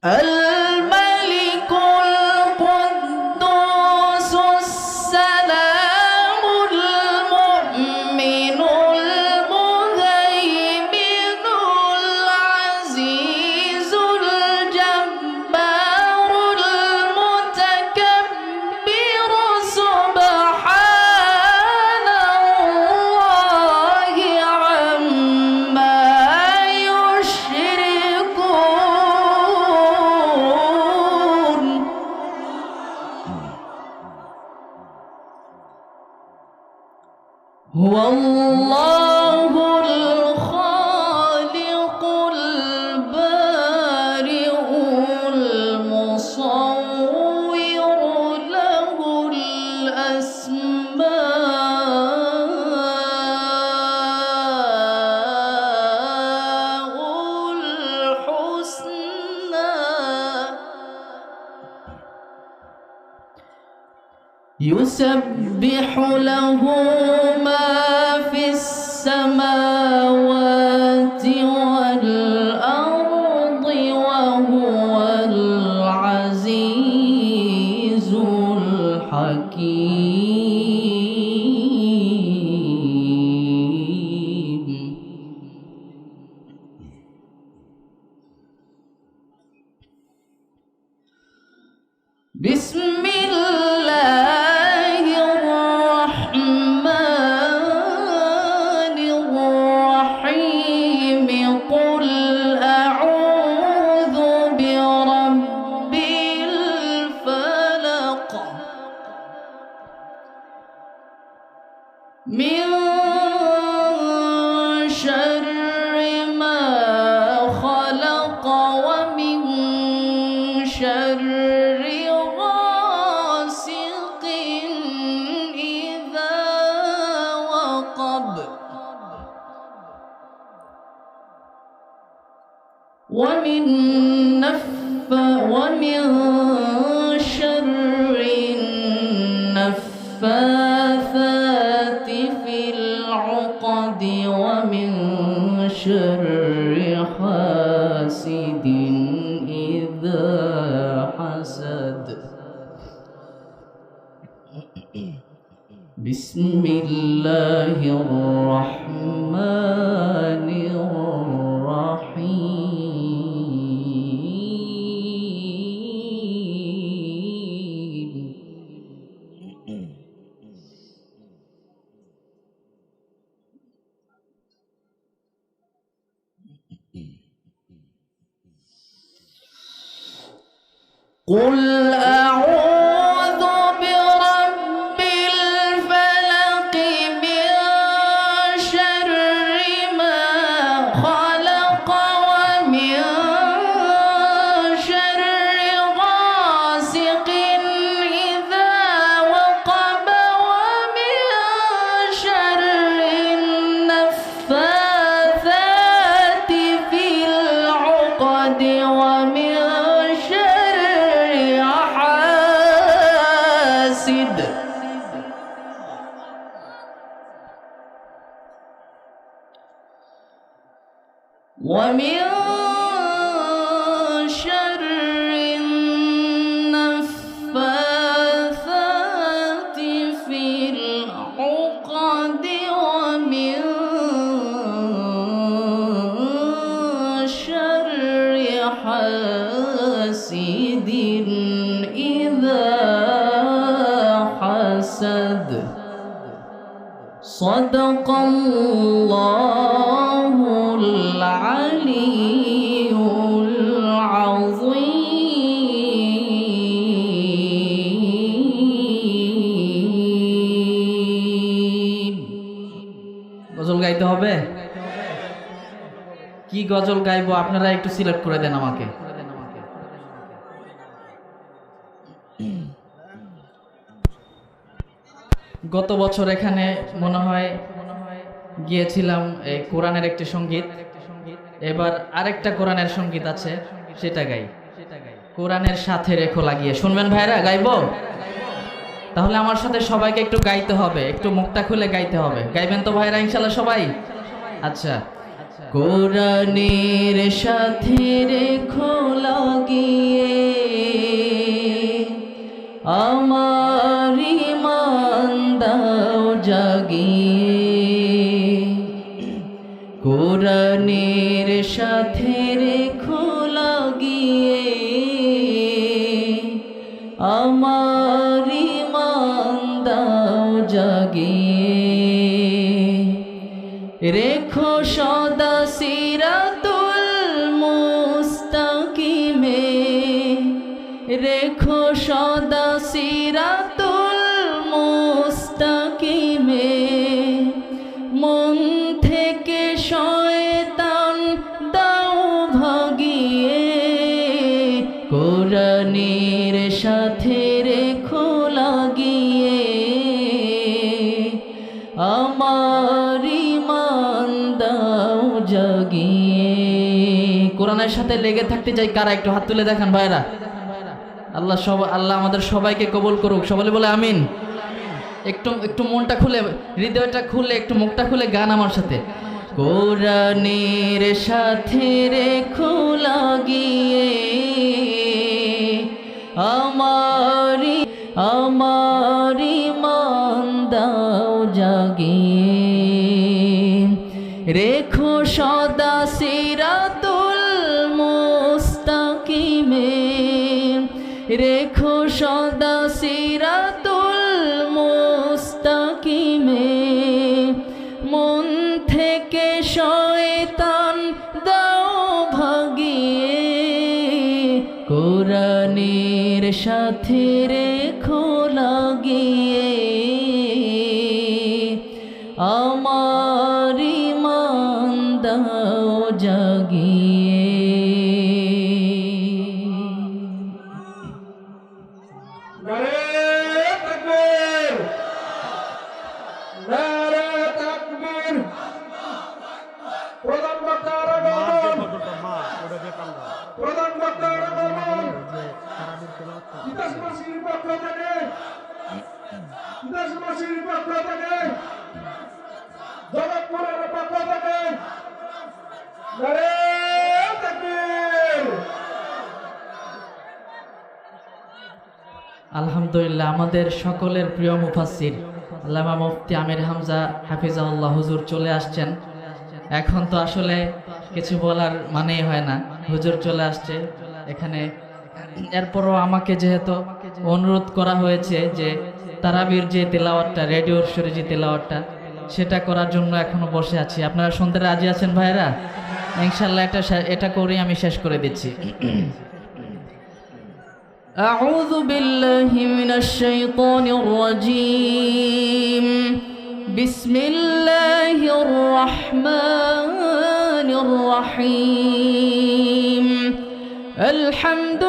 الملك القدوس السلام المؤمن المهيمن العزيز الجبار المتكبر سبحان الله عما يشركون. هو الله الخالق البارئ المصور له الأسماء الحسنى يسبح له ما في السماوات والأرض وهو العزيز الحكيم. بسم الله الرحمن الرحيم. قل أعوذ برب الفلق من شر ما خلق ومن شر غاسق إذا وقب ومن شر النفاثات في العقد ومن شر حاسد إذا حسد. بسم الله الرحمن الرحيم. قل أعوذ برب الفلق من شر ما خلق ومن شر غاسق إذا وقب ومن شر النفاثات في العقد ومن شر حاسد ومن شر النفاثات في العقد ومن شر حاسد إذا حسد. صدق الله العلي العظيم. গজল গাইতে হবে? কি গজল গাইবো আপনারা একটু সিলেক্ট করে দেন আমাকে। গত বছর এখানে মনে হয় গিয়েছিলাম এই কোরআনের একটি সঙ্গীত, এবার আরেকটা কোরআনের সঙ্গীত আছে, সেটা গাই। কোরআনের সাথে রেখো লাগিয়ে, শুনবেন ভাইরা? গাইবো? তাহলে আমার সাথে সবাইকে একটু গাইতে হবে, একটু মুখটা খুলে গাইতে হবে। গাইবেন তো ভাইরা ইনশাআল্লাহ সবাই? আচ্ছা, কোরআনের সাথে রেখো লাগিয়ে লাগিয়ে আমার ঈমান দাও জাগিয়ে রেখো সদা সিরাতুল মুস্তাকিমে রেখো সদা সিরাতুল মুস্তাকিমে মন থেকে শয়তান দাও ভাগিয়ে কোরআনের সাথে রেখো লাগিয়ে আমার ঈমান দাও জাগিয়ে। কোরআনের সাথে লেগে থাকতে চাই কারা, একটু হাত তুলে দেখান ভাইরা। আল্লাহ আমাদের সবাইকে কবুল করুক, সবাই বলে আমিন। একটু মনটা খুলে, হৃদয়টা খুলে, একটু মুখটা খুলে গান আমার সাথে। কোরআনের সাথে রেখো লাগিয়ে আমার ঈমান দাও জাগিয়ে রেখো সদা সিরাতুল মুস্তাকিমে রেখো সদা সিরাতুল মুস্তাকিমে মন থেকে শয়তান দাও ভাগিয়ে কোরআনের সাথে রেখো লাগিয়ে আমার ঈমান দাও জাগিয়ে। আলহামদুলিল্লাহ, আমাদের সকলের প্রিয় মুফাসসির আল্লামা মুফতি আমির হামজা হাফিজাহুল্লাহ হুজুর চলে আসছেন। এখন তো আসলে কিছু বলার মানেই হয় না, হুজুর চলে আসছে এখানে। এরপরও আমাকে যেহেতু অনুরোধ করা হয়েছে যে তারাবির যে তেলাওয়াতটা, রেডিওর সুরে যে তেলাওয়াতটা, সেটা করার জন্য এখনো বসে আছি। আপনারা শুনতে রাজি আছেন ভাইরা? ইনশাআল্লাহ এটা করেই আমি শেষ করে দিচ্ছি। أعوذ بالله من الشيطان الرجيم بسم الله الرحمن الرحيم الحمد